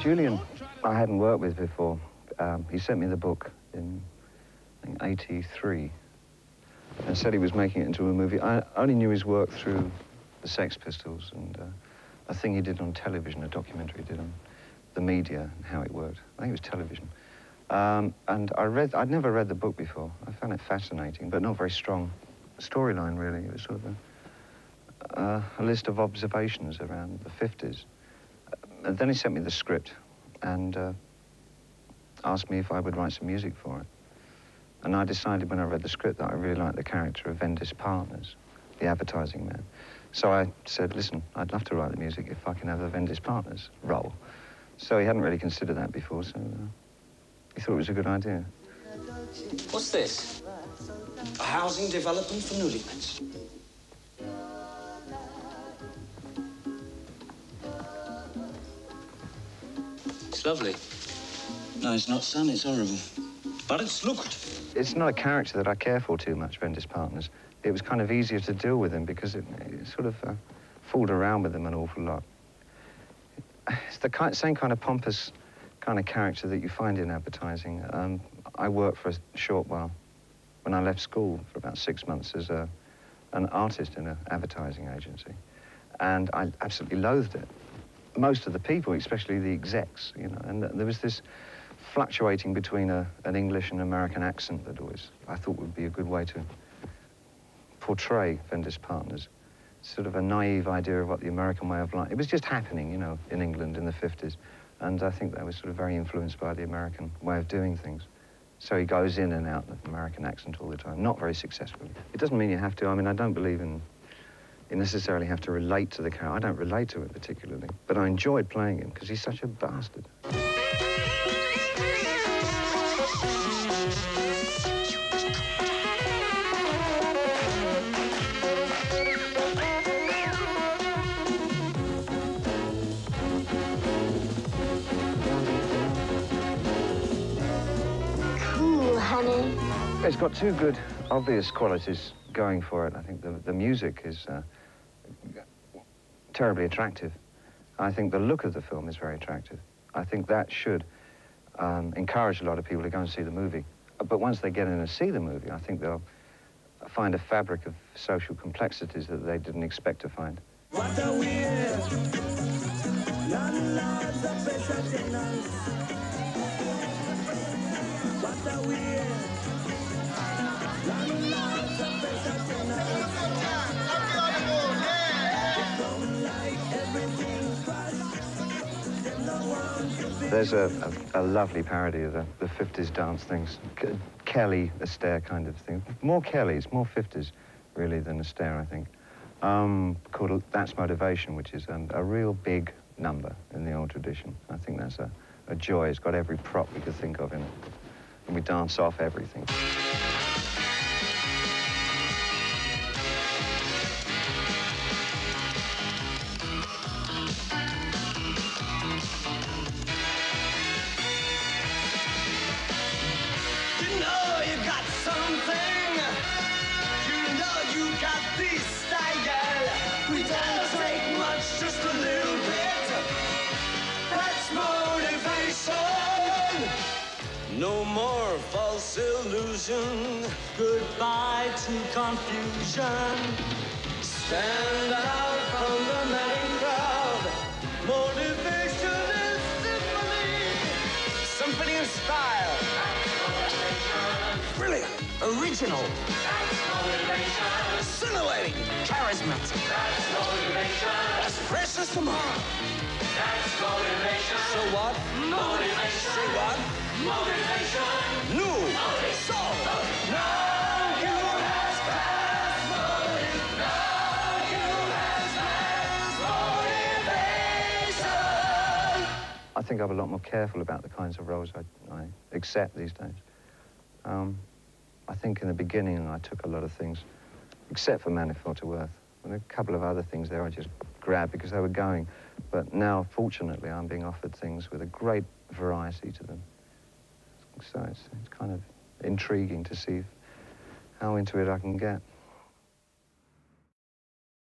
Julian, I hadn't worked with before. He sent me the book in, I think, '83, and said he was making it into a movie. I only knew his work through the Sex Pistols and a thing he did on television, a documentary he did on the media and how it worked. I think it was television. And I'd never read the book before. I found it fascinating, but not very strong storyline, really. It was sort of a list of observations around the 50s. And then he sent me the script and asked me if I would write some music for it. And I decided when I read the script that I really liked the character of Vendis Partners, the advertising man. So I said, listen, I'd love to write the music if I can have the Vendis Partners role. So he hadn't really considered that before, so he thought it was a good idea. What's this? A housing development for newlyweds. It's lovely. No, it's not, son. It's horrible. But it's looked. It's not a character that I care for too much, Vendis Partners. It was kind of easier to deal with him because it sort of fooled around with him an awful lot. It's the same kind of pompous kind of character that you find in advertising. I worked for a short while when I left school for about 6 months as an artist in an advertising agency. And I absolutely loathed it. Most of the people, especially the execs, you know, and there was this fluctuating between an English and American accent that always I thought would be a good way to portray Vendis Partners. Sort of a naive idea of what the American way of life. It was just happening, you know, in England in the 50s. And I think they were sort of very influenced by the American way of doing things. So he goes in and out of American accent all the time, not very successfully. It doesn't mean you have to. I mean, I don't believe you necessarily have to relate to the character. I don't relate to it particularly, but I enjoyed playing him because he's such a bastard. It's got two good, obvious qualities going for it. I think the music is terribly attractive. I think the look of the film is very attractive. I think that should encourage a lot of people to go and see the movie. But once they get in and see the movie, I think they'll find a fabric of social complexities that they didn't expect to find. There's a lovely parody of the 50s dance things. Kelly, Astaire kind of thing. More Kellys, more 50s, really, than Astaire, I think. Called That's Motivation, which is a real big number in the old tradition. I think that's a joy. It's got every prop we could think of in it. And we dance off everything. No more false illusion, goodbye to confusion. Stand out from the madding crowd. Motivation is symphony of style. Brilliant, original. Scintillating, charismatic. As fresh as tomorrow. That's motivation. So what? Motivation. Say what? Motivation. New. So. Now you has passed motivation. Now you has passed motivation. I think I'm a lot more careful about the kinds of roles I accept these days. I think in the beginning I took a lot of things, except for Manifold to Earth. And a couple of other things there I just grabbed because they were going. But now, fortunately, I'm being offered things with a great variety to them. So it's kind of intriguing to see how into it I can get.